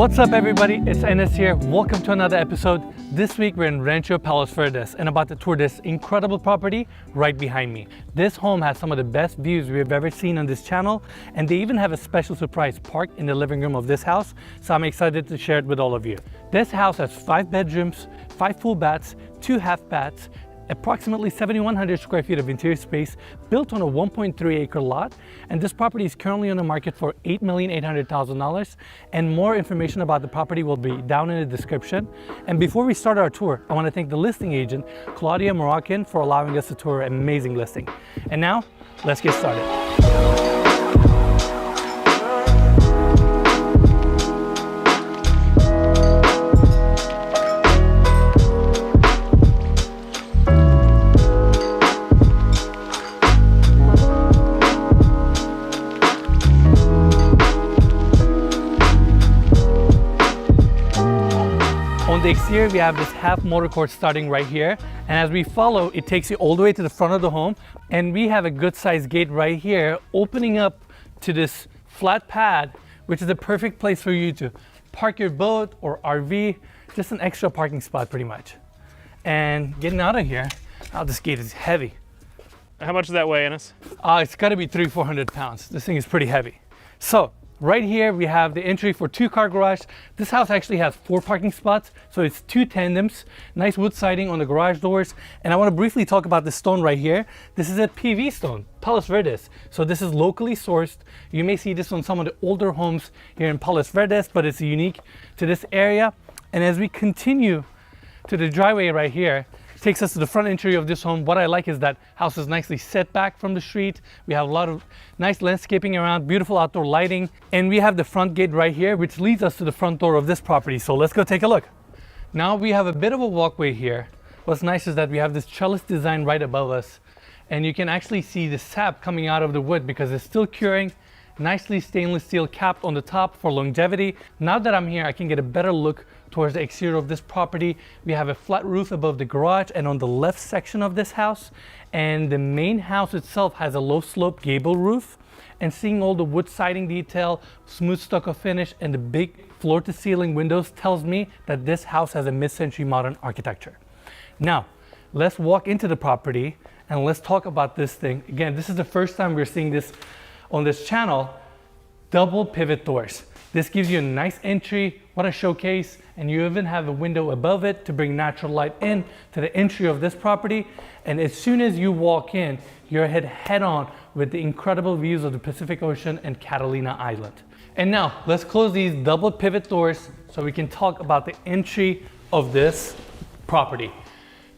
What's up everybody, it's Enes here. Welcome to another episode. This week we're in Rancho Palos Verdes and about to tour this incredible property right behind me. This home has some of the best views we've ever seen on this channel, and they even have a special surprise parked in the living room of this house, so I'm excited to share it with all of you. This house has 5 bedrooms, 5 full baths, 2 half baths, approximately 7,100 square feet of interior space, built on a 1.3 acre lot, and this property is currently on the market for $8,800,000, and more information about the property will be down in the description. And before we start our tour, I want to thank the listing agent, Claudia Moroccan, for allowing us to tour an amazing listing. And now, let's get started. On the exterior, we have this half motor court starting right here, and as we follow, it takes you all the way to the front of the home, and we have a good sized gate right here opening up to this flat pad, which is a perfect place for you to park your boat or RV, just an extra parking spot pretty much. And getting out of here, oh, this gate is heavy. How much does that weigh, Enes? It's got to be 300-400 pounds. This thing is pretty heavy. So right here we have the entry for 2-car garage. This house actually has 4 parking spots, so it's 2 tandems, nice wood siding on the garage doors. And I want to briefly talk about this stone right here. This is a PV stone, Palos Verdes. So this is locally sourced. You may see this on some of the older homes here in Palos Verdes, but it's unique to this area. And as we continue to the driveway right here, takes us to the front entry of this home. What I like is that house is nicely set back from the street. We have a lot of nice landscaping around, beautiful outdoor lighting, and we have the front gate right here, which leads us to the front door of this property. So let's go take a look. Now we have a bit of a walkway here. What's nice is that we have this trellis design right above us, and you can actually see the sap coming out of the wood because it's still curing. Nicely stainless steel capped on the top for longevity. Now that I'm here, I can get a better look towards the exterior of this property. We have a flat roof above the garage and on the left section of this house, and the main house itself has a low slope gable roof. And seeing all the wood siding detail, smooth stucco finish, and the big floor to ceiling windows tells me that this house has a mid-century modern architecture. Now let's walk into the property and let's talk about this thing. Again, this is the first time we're seeing this on this channel. Double pivot doors. This gives you a nice entry, what a showcase, and you even have a window above it to bring natural light in to the entry of this property. And as soon as you walk in, you're head on with the incredible views of the Pacific Ocean and Catalina Island. And now let's close these double pivot doors so we can talk about the entry of this property.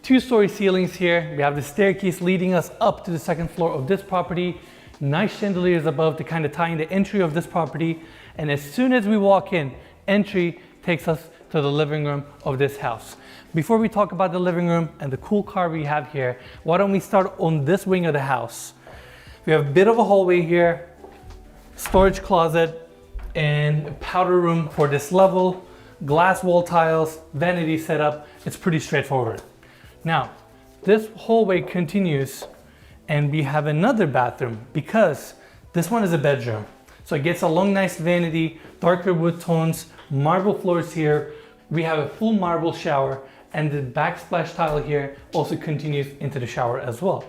2-story ceilings here. We have the staircase leading us up to the 2nd floor of this property. Nice chandeliers above to kind of tie in the entry of this property. And as soon as we walk in, entry takes us to the living room of this house. Before we talk about the living room and the cool car we have here, why don't we start on this wing of the house? We have a bit of a hallway here, storage closet, and a powder room for this level, glass wall tiles, vanity setup. It's pretty straightforward. Now, this hallway continues, and we have another bathroom because this one is a bedroom. So it gets a long, nice vanity, darker wood tones, marble floors here. We have a full marble shower, and the backsplash tile here also continues into the shower as well.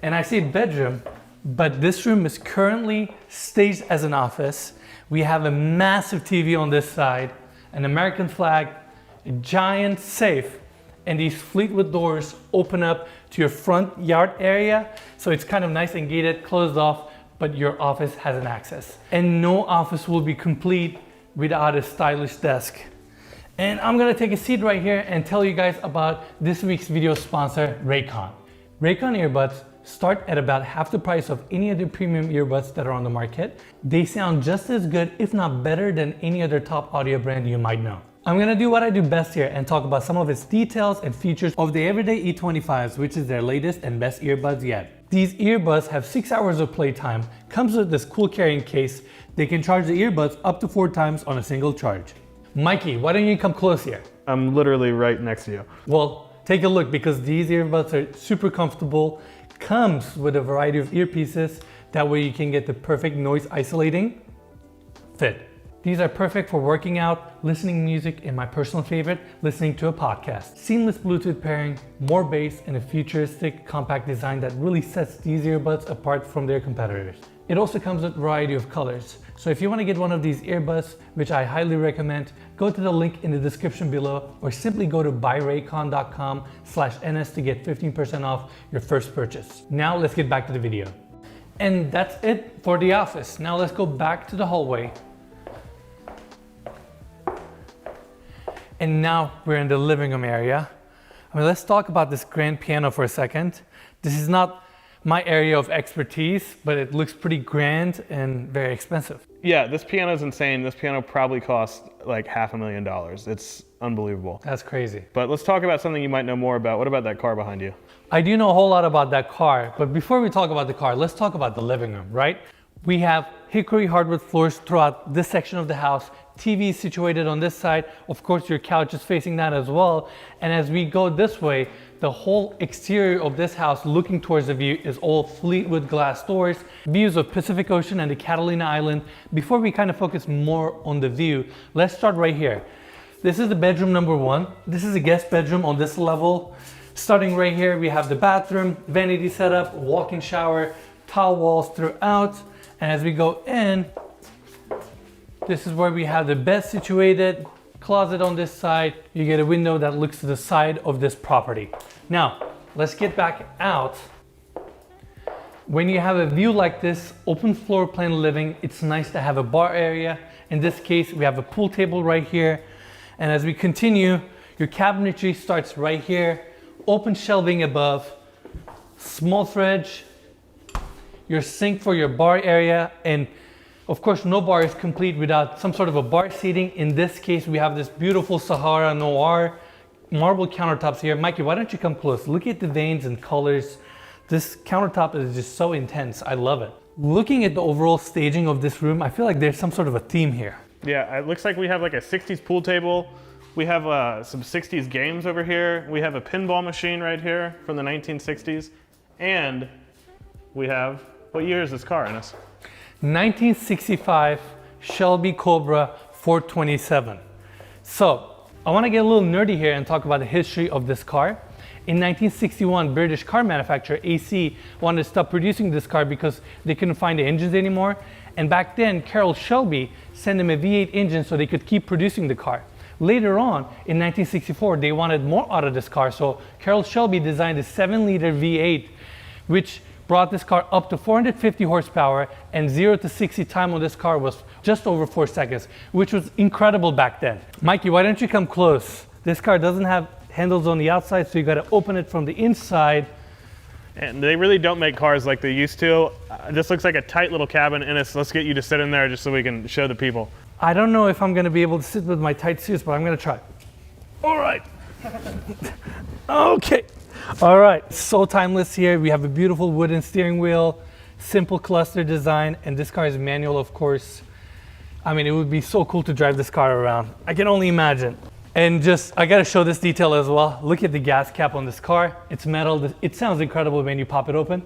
And I say bedroom, but this room is currently staged as an office. We have a massive TV on this side, an American flag, a giant safe, and these Fleetwood doors open up to your front yard area. So it's kind of nice and gated, closed off, but your office has an access. And no office will be complete without a stylish desk. And I'm gonna take a seat right here and tell you guys about this week's video sponsor, Raycon. Raycon earbuds start at about half the price of any other premium earbuds that are on the market. They sound just as good, if not better, than any other top audio brand you might know. I'm gonna do what I do best here and talk about some of its details and features of the Everyday E25s, which is their latest and best earbuds yet. These earbuds have 6 hours of playtime, comes with this cool carrying case. They can charge the earbuds up to 4 times on a single charge. Mikey, why don't you come close here? I'm literally right next to you. Well, take a look because these earbuds are super comfortable. Comes with a variety of earpieces. That way you can get the perfect noise isolating fit. These are perfect for working out, listening to music, and my personal favorite, listening to a podcast. Seamless Bluetooth pairing, more bass, and a futuristic compact design that really sets these earbuds apart from their competitors. It also comes with a variety of colors. So if you want to get one of these earbuds, which I highly recommend, go to the link in the description below or simply go to buyraycon.com/ns to get 15% off your first purchase. Now let's get back to the video. And that's it for the office. Now let's go back to the hallway. And now we're in the living room area. I mean, let's talk about this grand piano for a second. This is not my area of expertise, but it looks pretty grand and very expensive. Yeah, this piano is insane. This piano probably cost like $500,000. It's unbelievable. That's crazy. But let's talk about something you might know more about. What about that car behind you? I do know a whole lot about that car, but before we talk about the car, let's talk about the living room, right? We have hickory hardwood floors throughout this section of the house. TV is situated on this side. Of course, your couch is facing that as well. And as we go this way, the whole exterior of this house looking towards the view is all Fleetwood glass doors, views of Pacific Ocean and the Catalina Island. Before we kind of focus more on the view, let's start right here. This is the bedroom number 1. This is a guest bedroom on this level. Starting right here, we have the bathroom, vanity setup, walk-in shower, tile walls throughout. And as we go in, this is where we have the bed situated, closet on this side. You get a window that looks to the side of this property. Now, let's get back out. When you have a view like this, open floor plan living, it's nice to have a bar area. In this case, we have a pool table right here. And as we continue, your cabinetry starts right here, open shelving above, small fridge, your sink for your bar area, and of course, no bar is complete without some sort of a bar seating. In this case, we have this beautiful Sahara Noir marble countertops here. Mikey, why don't you come close? Look at the veins and colors. This countertop is just so intense. I love it. Looking at the overall staging of this room, I feel like there's some sort of a theme here. Yeah, it looks like we have like a 60s pool table. We have some 60s games over here. We have a pinball machine right here from the 1960s. And we have, what year is this car, Enes? 1965 Shelby Cobra 427. So I want to get a little nerdy here and talk about the history of this car. In 1961, British car manufacturer AC wanted to stop producing this car because they couldn't find the engines anymore. And back then, Carroll Shelby sent them a V8 engine so they could keep producing the car. Later on, in 1964, they wanted more out of this car, so Carroll Shelby designed a 7-liter V8, which brought this car up to 450 horsepower, and 0 to 60 time on this car was just over 4 seconds, which was incredible back then. Mikey, why don't you come close? This car doesn't have handles on the outside, so you gotta open it from the inside. And they really don't make cars like they used to. This looks like a tight little cabin, and let's get you to sit in there just so we can show the people. I don't know if I'm gonna be able to sit with my tight suits, but I'm gonna try. All right. Okay. All right, so timeless here. We have a beautiful wooden steering wheel, simple cluster design, and this car is manual, of course. I mean, it would be so cool to drive this car around. I can only imagine. And I gotta show this detail as well. Look at the gas cap on this car. It's metal. It sounds incredible when you pop it open.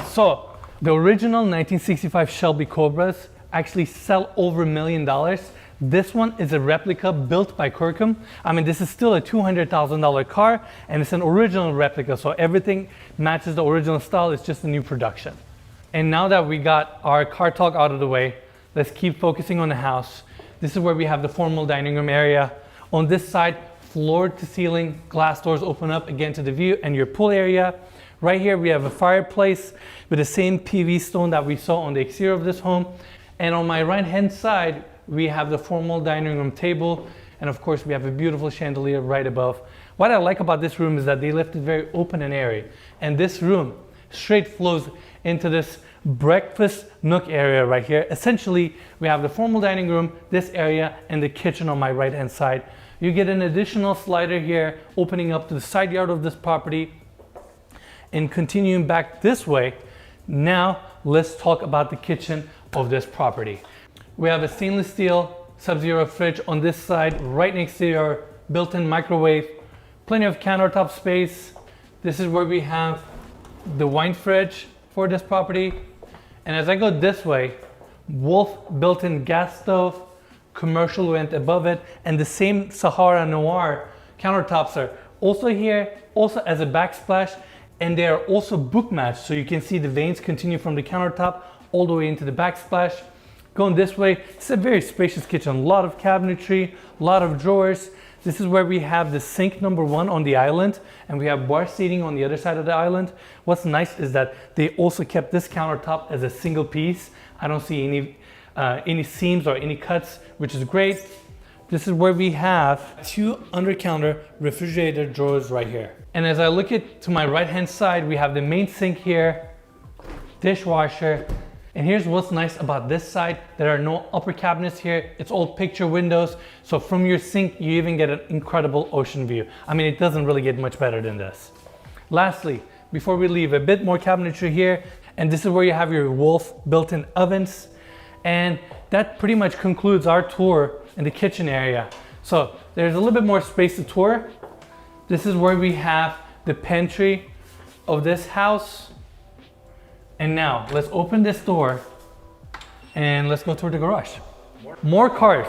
So, the original 1965 Shelby Cobras actually sell over $1 million. This one is a replica built by Kirkham. I mean, this is still a $200,000 car, and it's an original replica, so everything matches the original style. It's just a new production. And now that we got our car talk out of the way, let's keep focusing on the house. This is where we have the formal dining room area. On this side, floor to ceiling, glass doors open up again to the view and your pool area. Right here, we have a fireplace with the same PV stone that we saw on the exterior of this home. And on my right-hand side, we have the formal dining room table, and of course we have a beautiful chandelier right above. What I like about this room is that they left it very open and airy, and this room straight flows into this breakfast nook area right here. Essentially, we have the formal dining room, this area, and the kitchen on my right hand side. You get an additional slider here opening up to the side yard of this property. And continuing back this way, now let's talk about the kitchen of this property. We have a stainless steel Sub-Zero fridge on this side, right next to your built-in microwave. Plenty of countertop space. This is where we have the wine fridge for this property. And as I go this way, Wolf built-in gas stove, commercial vent above it, and the same Sahara Noir countertops are also here, also as a backsplash, and they are also book matched, so you can see the veins continue from the countertop all the way into the backsplash. Going this way, it's a very spacious kitchen, a lot of cabinetry, a lot of drawers. This is where we have the sink number 1 on the island, and we have bar seating on the other side of the island. What's nice is that they also kept this countertop as a single piece. I don't see any seams or any cuts, which is great. This is where we have 2 under-counter refrigerator drawers right here. And as I look to my right-hand side, we have the main sink here, dishwasher. And here's what's nice about this side. There are no upper cabinets here. It's all picture windows. So from your sink, you even get an incredible ocean view. I mean, it doesn't really get much better than this. Lastly, before we leave, a bit more cabinetry here. And this is where you have your Wolf built-in ovens. And that pretty much concludes our tour in the kitchen area. So there's a little bit more space to tour. This is where we have the pantry of this house. And now let's open this door and let's go toward the garage. More cars.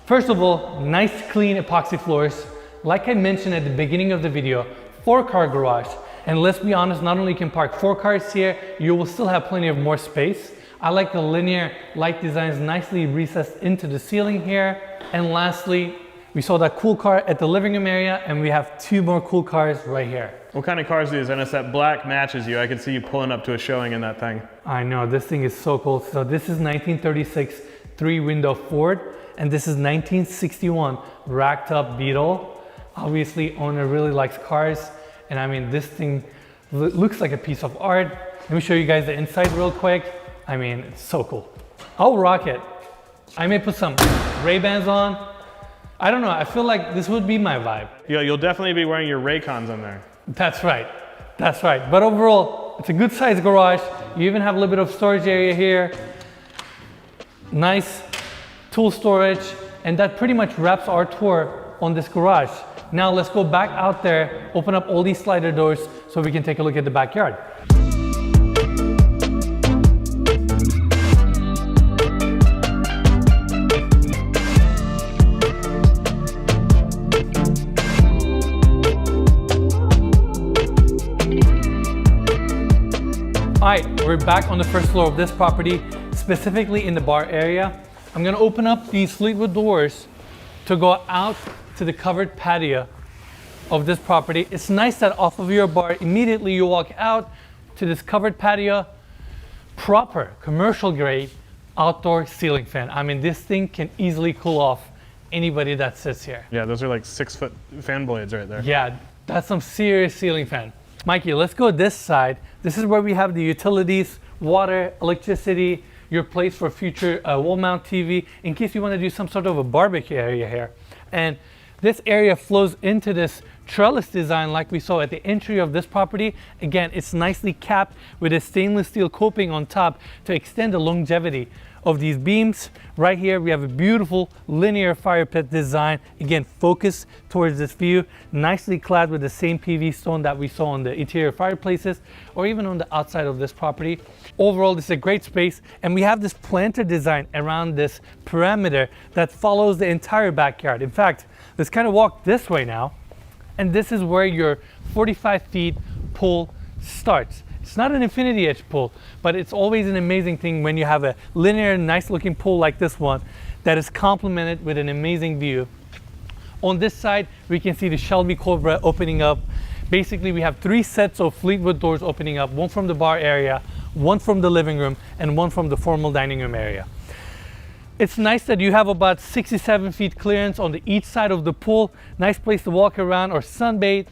First of all, nice clean epoxy floors. Like I mentioned at the beginning of the video, 4-car garage. And let's be honest, not only you can park 4 cars here, you will still have plenty of more space. I like the linear light designs nicely recessed into the ceiling here. And lastly, we saw that cool car at the living room area, and we have 2 more cool cars right here. What kind of cars are these? And it's that black matches you. I could see you pulling up to a showing in that thing. I know, this thing is so cool. So this is 1936 3-window Ford, and this is 1961 racked up Beetle. Obviously, owner really likes cars, and I mean, this thing looks like a piece of art. Let me show you guys the inside real quick. I mean, it's so cool. I'll rock it. I may put some Ray-Bans on. I don't know, I feel like this would be my vibe. Yeah, you'll definitely be wearing your Raycons in there. That's right, that's right. But overall, it's a good sized garage. You even have a little bit of storage area here. Nice tool storage. And that pretty much wraps our tour on this garage. Now let's go back out there, open up all these slider doors so we can take a look at the backyard. All right, we're back on the first floor of this property, specifically in the bar area. I'm gonna open up these Fleetwood doors to go out to the covered patio of this property. It's nice that off of your bar, immediately you walk out to this covered patio, proper commercial grade outdoor ceiling fan. I mean, this thing can easily cool off anybody that sits here. Yeah, those are like 6-foot fan blades right there. Yeah, that's some serious ceiling fan. Mikey, let's go this side. This is where we have the utilities, water, electricity, your place for future wall mount TV, in case you want to do some sort of a barbecue area here. And this area flows into this trellis design like we saw at the entry of this property. Again, it's nicely capped with a stainless steel coping on top to extend the longevity of these beams. Right here we have a beautiful linear fire pit design, again focused towards this view, nicely clad with the same PV stone that we saw on the interior fireplaces or even on the outside of this property. Overall, this is a great space, and we have this planter design around this perimeter that follows the entire backyard. In fact, let's kind of walk this way now, and this is where your 45 feet pool starts. It's not an infinity edge pool, but it's always an amazing thing when you have a linear, nice looking pool like this one that is complemented with an amazing view. On this side, we can see the Shelby Cobra opening up. Basically, we have 3 sets of Fleetwood doors opening up, one from the bar area, one from the living room, and one from the formal dining room area. It's nice that you have about 67 feet clearance on each side of the pool. Nice place to walk around or sunbathe.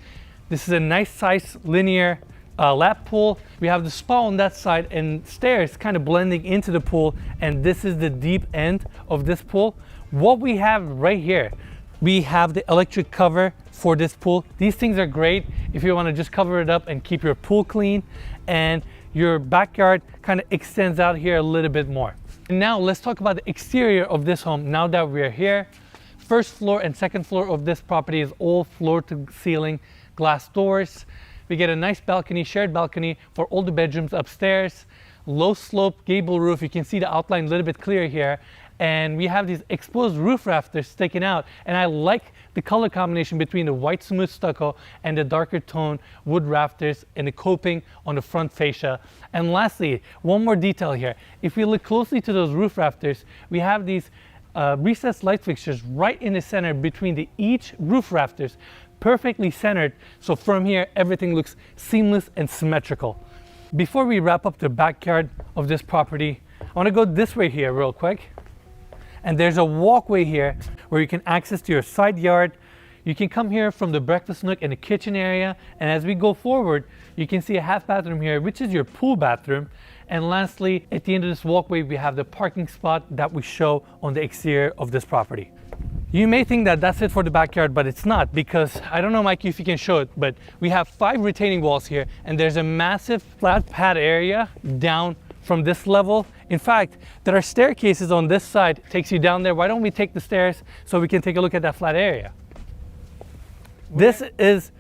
This is a nice size linear lap pool. We have the spa on that side and stairs kind of blending into the pool, and this is the deep end of this pool. What we have right here, we have the electric cover for this pool. These things are great if you want to just cover it up and keep your pool clean, and your backyard kind of extends out here a little bit more. And now let's talk about the exterior of this home now that we're here. First floor and second floor of this property is all floor to ceiling glass doors. We get a nice balcony, shared balcony for all the bedrooms upstairs. low slope gable roof. You can see the outline a little bit clearer here. And we have these exposed roof rafters sticking out. And I like the color combination between the white smooth stucco and the darker tone wood rafters and the coping on the front fascia. And lastly, one more detail here. If we look closely to those roof rafters, we have these recessed light fixtures right in the center between each roof rafters, perfectly centered. So from here, everything looks seamless and symmetrical. Before we wrap up the backyard of this property, I want to go this way here real quick. And there's a walkway here where you can access to your side yard. You can come here from the breakfast nook and the kitchen area. And as we go forward, you can see a half bathroom here, which is your pool bathroom. And lastly, at the end of this walkway, we have the parking spot that we show on the exterior of this property. You may think that that's it for the backyard, but it's not, because I don't know, Mikey, if you can show it, but we have 5 retaining walls here, and there's a massive flat pad area down from this level. In fact, there are staircases on this side, takes you down there. Why don't we take the stairs so we can take a look at that flat area? This is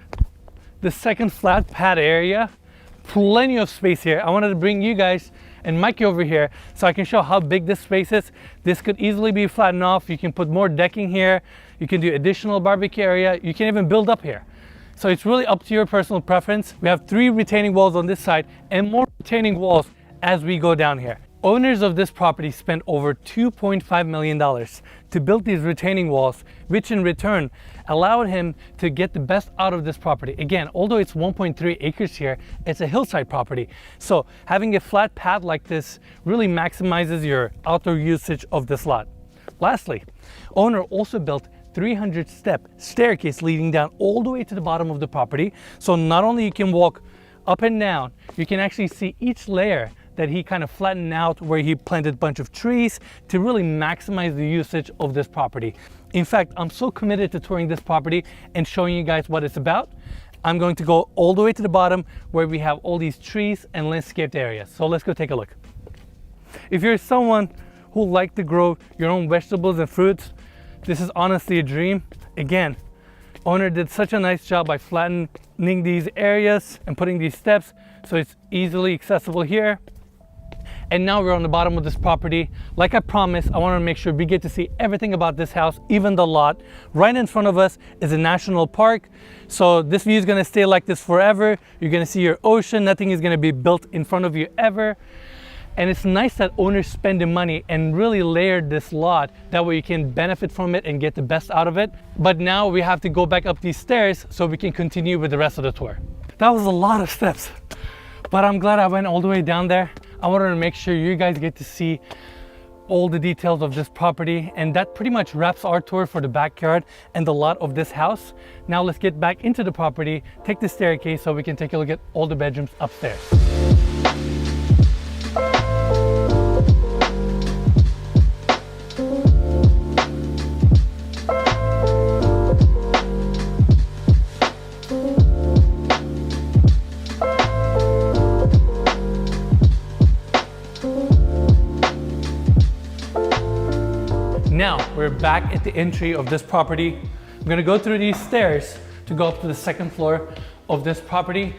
the second flat pad area. Plenty of space here. I wanted to bring you guys and Mikey over here so I can show how big this space is. This could easily be flattened off. You can put more decking here. You can do additional barbecue area. You can even build up here. So it's really up to your personal preference. We have 3 retaining walls on this side and more retaining walls as we go down here. Owners of this property spent over $2.5 million to build these retaining walls, which in return allowed him to get the best out of this property. Again, although it's 1.3 acres here, it's a hillside property. So having a flat pad like this really maximizes your outdoor usage of this lot. Lastly, owner also built 300-step staircase leading down all the way to the bottom of the property. So not only you can walk up and down, you can actually see each layer that he kind of flattened out where he planted a bunch of trees to really maximize the usage of this property. In fact, I'm so committed to touring this property and showing you guys what it's about. I'm going to go all the way to the bottom where we have all these trees and landscaped areas. So let's go take a look. If you're someone who likes to grow your own vegetables and fruits, this is honestly a dream. Again, owner did such a nice job by flattening these areas and putting these steps so it's easily accessible here. And now we're on the bottom of this property. Like I promised, I want to make sure we get to see everything about this house, even the lot. Right in front of us is a national park. So this view is going to stay like this forever. You're going to see your ocean. Nothing is going to be built in front of you ever. And it's nice that owners spend the money and really layered this lot. That way you can benefit from it and get the best out of it. But now we have to go back up these stairs so we can continue with the rest of the tour. That was a lot of steps, but I'm glad I went all the way down there. I wanted to make sure you guys get to see all the details of this property, and that pretty much wraps our tour for the backyard and the lot of this house. Now let's get back into the property, take the staircase so we can take a look at all the bedrooms upstairs. Now we're back at the entry of this property. I'm gonna go through these stairs to go up to the second floor of this property.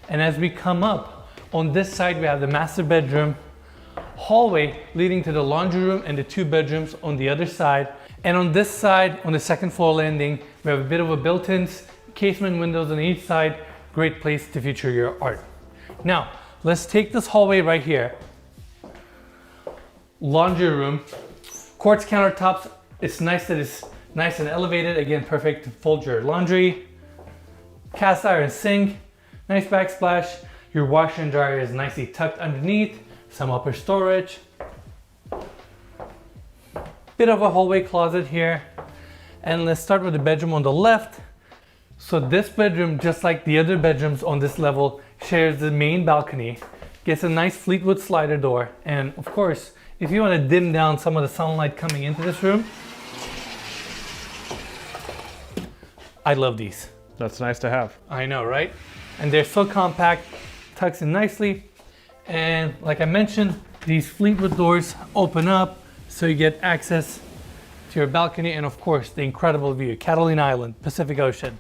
And as we come up, on this side we have the master bedroom, hallway leading to the laundry room and the 2 bedrooms on the other side. And on this side, on the second floor landing, we have a bit of a built-in casement windows on each side. Great place to feature your art. Now, let's take this hallway right here. Laundry room. Quartz countertops. It's nice that it's nice and elevated. Again, perfect to fold your laundry. Cast iron sink. Nice backsplash. Your washer and dryer is nicely tucked underneath. Some upper storage. Bit of a hallway closet here. And let's start with the bedroom on the left. So this bedroom, just like the other bedrooms on this level, shares the main balcony. Gets a nice Fleetwood slider door. And of course, if you want to dim down some of the sunlight coming into this room, I love these. That's nice to have. I know, right? And they're so compact, tucks in nicely. And like I mentioned, these Fleetwood doors open up so you get access to your balcony and of course the incredible view, Catalina Island, Pacific Ocean.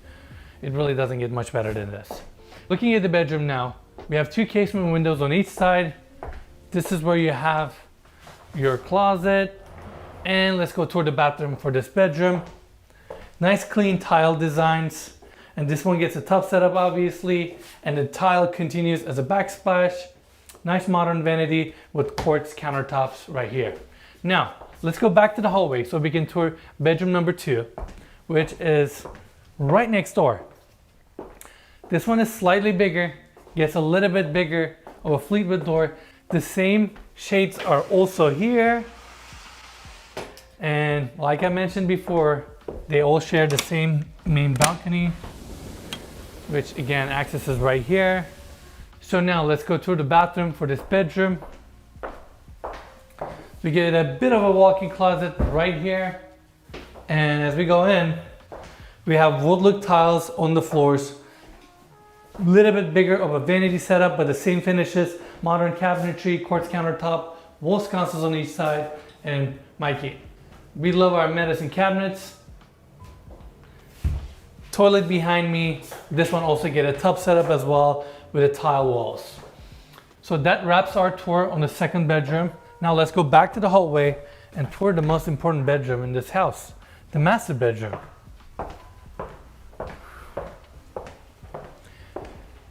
It really doesn't get much better than this. Looking at the bedroom now, we have 2 casement windows on each side. This is where you have your closet. And let's go toward the bathroom for this bedroom. Nice clean tile designs. And this one gets a tub setup, obviously. And the tile continues as a backsplash. Nice modern vanity with quartz countertops right here. Now, let's go back to the hallway so we can tour bedroom number 2, which is right next door. This one is slightly bigger, gets a little bit bigger of a Fleetwood door. The same shades are also here. And like I mentioned before, they all share the same main balcony, which again accesses right here. So now let's go to the bathroom for this bedroom. We get a bit of a walk-in closet right here. And as we go in, we have wood look tiles on the floors. A little bit bigger of a vanity setup, but the same finishes. Modern cabinetry, quartz countertop, wall sconces on each side, and Mikey. We love our medicine cabinets. Toilet behind me. This one also get a tub setup as well with the tile walls. So that wraps our tour on the second bedroom. Now let's go back to the hallway and tour the most important bedroom in this house, the master bedroom.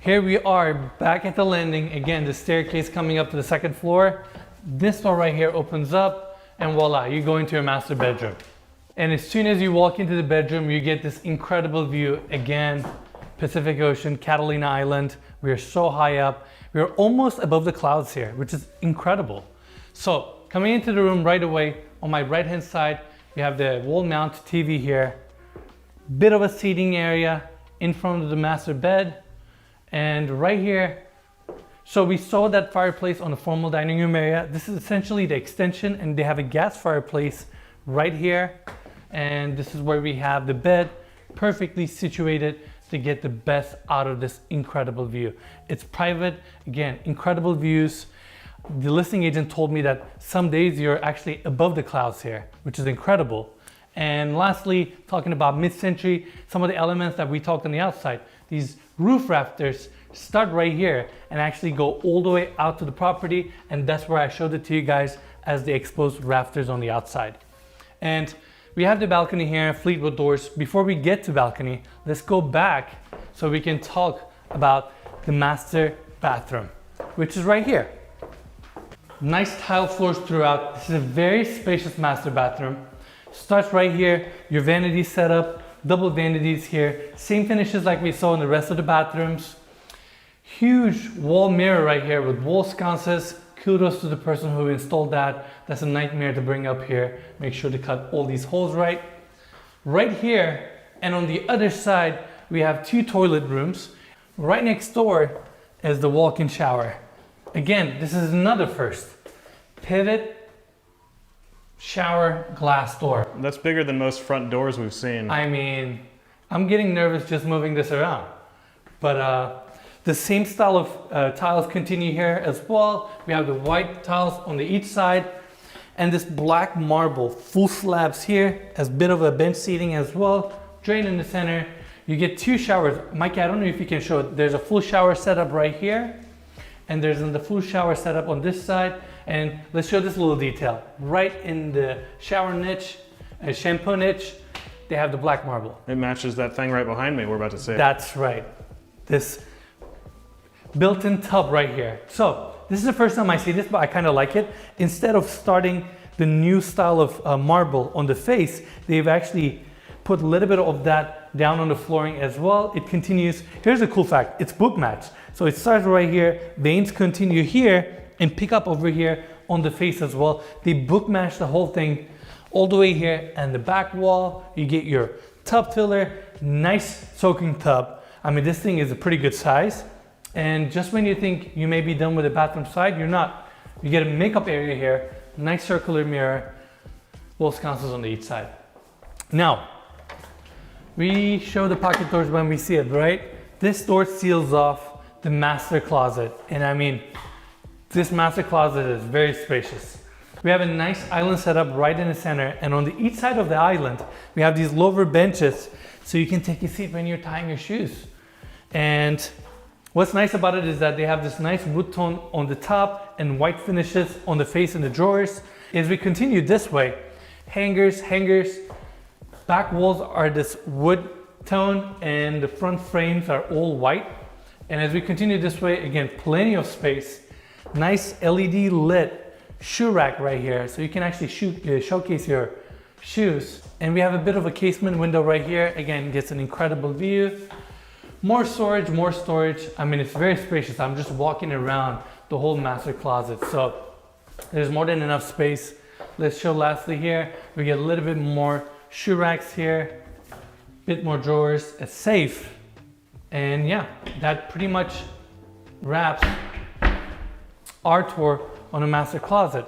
Here we are back at the landing. Again, the staircase coming up to the second floor. This door right here opens up and voila, you go into your master bedroom. And as soon as you walk into the bedroom, you get this incredible view. Again, Pacific Ocean, Catalina Island. We are so high up. We are almost above the clouds here, which is incredible. So coming into the room right away, on my right hand side, we have the wall mount TV here. Bit of a seating area in front of the master bed. And right here, so we saw that fireplace on the formal dining room area. This is essentially the extension, and they have a gas fireplace right here. And this is where we have the bed perfectly situated to get the best out of this incredible view. It's private, again, incredible views. The listing agent told me that some days you're actually above the clouds here, which is incredible. And lastly, talking about mid-century, some of the elements that we talked on the outside, these roof rafters start right here and actually go all the way out to the property. And that's where I showed it to you guys as the exposed rafters on the outside. And we have the balcony here, Fleetwood doors. Before we get to balcony, let's go back so we can talk about the master bathroom, which is right here. Nice tile floors throughout. This is a very spacious master bathroom. Starts right here, your vanity setup, double vanities here. Same finishes like we saw in the rest of the bathrooms. Huge wall mirror right here with wall sconces. Kudos to the person who installed that. That's a nightmare to bring up here. Make sure to cut all these holes right. Right here, and on the other side, we have 2 toilet rooms. Right next door is the walk-in shower. Again, this is another first. Pivot shower glass door. That's bigger than most front doors we've seen. I mean, I'm getting nervous just moving this around. But the same style of tiles continue here as well. We have the white tiles on the each side and this black marble full slabs here as a bit of a bench seating as well. Drain in the center. You get 2 showers. Mike, I don't know if you can show it. There's a full shower setup right here. And there's the full shower setup on this side. And let's show this little detail. Right in the shower niche, shampoo niche, they have the black marble. It matches that thing right behind me we're about to see. That's right. This built-in tub right here. So this is the first time I see this, but I kind of like it. Instead of starting the new style of marble on the face, they've actually put a little bit of that down on the flooring as well. It continues. Here's a cool fact. It's book matched. So it starts right here. Veins continue here and pick up over here on the face as well. They book match the whole thing all the way here, and the back wall, you get your tub filler, nice soaking tub. I mean, this thing is a pretty good size. And just when you think you may be done with the bathroom side, you're not. You get a makeup area here, nice circular mirror, wall sconces on the each side. Now, we show the pocket doors when we see it, right? This door seals off the master closet. And I mean, this master closet is very spacious. We have a nice island set up right in the center. And on the each side of the island, we have these lower benches so you can take a seat when you're tying your shoes. And What's nice about it is that they have this nice wood tone on the top and white finishes on the face and the drawers. As we continue this way, hangers, back walls are this wood tone and the front frames are all white. And as we continue this way, again, plenty of space. Nice LED lit shoe rack right here, so you can actually showcase your shoes. And we have a bit of a casement window right here. Again, gets an incredible view. More storage. I mean, it's very spacious. I'm just walking around the whole master closet. So there's more than enough space. Let's show lastly here. We get a little bit more shoe racks here, bit more drawers, a safe. And yeah, that pretty much wraps our tour on a master closet.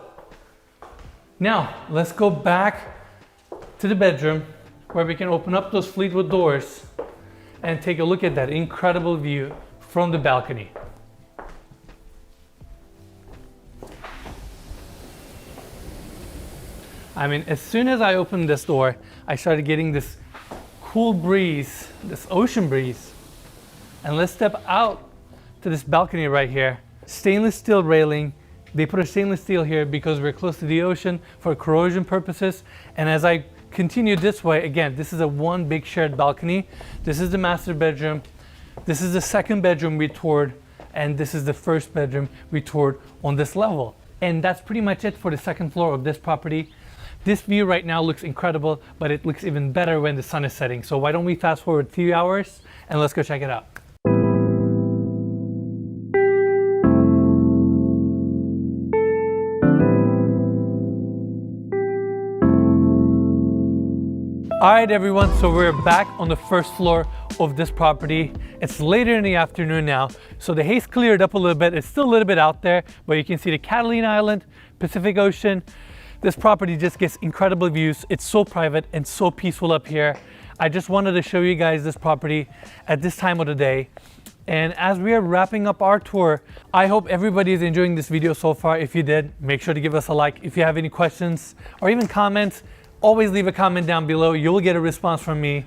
Now, let's go back to the bedroom where we can open up those Fleetwood doors and take a look at that incredible view from the balcony. I mean, as soon as I opened this door, I started getting this cool breeze, this ocean breeze. And let's step out to this balcony right here. Stainless steel railing. They put a stainless steel here because we're close to the ocean for corrosion purposes. And as I continue this way, again, this is a one big shared balcony. This is the master bedroom. This is the second bedroom we toured. And this is the first bedroom we toured on this level. And that's pretty much it for the second floor of this property. This view right now looks incredible, but it looks even better when the sun is setting. So why don't we fast forward 3 hours and let's go check it out. All right, everyone, so we're back on the first floor of this property. It's later in the afternoon now, so the haze cleared up a little bit. It's still a little bit out there, but you can see the Catalina Island, Pacific Ocean. This property just gets incredible views. It's so private and so peaceful up here. I just wanted to show you guys this property at this time of the day. And as we are wrapping up our tour, I hope everybody is enjoying this video so far. If you did, make sure to give us a like. If you have any questions or even comments, always leave a comment down below. You'll get a response from me.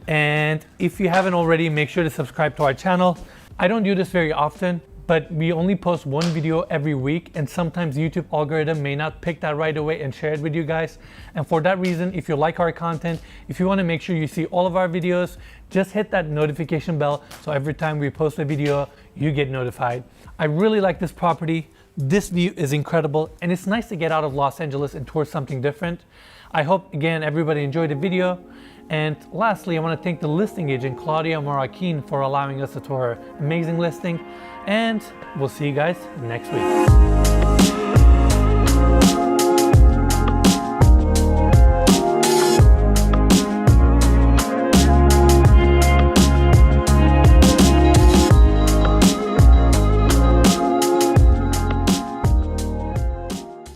And if you haven't already, make sure to subscribe to our channel. I don't do this very often, but we only post one video every week, and sometimes YouTube algorithm may not pick that right away and share it with you guys. And for that reason, if you like our content, if you want to make sure you see all of our videos, just hit that notification bell so every time we post a video, you get notified. I really like this property. This view is incredible, and it's nice to get out of Los Angeles and tour something different. I hope, again, everybody enjoyed the video. And lastly, I want to thank the listing agent, Claudia Morakin, for allowing us to tour her amazing listing. And we'll see you guys next week.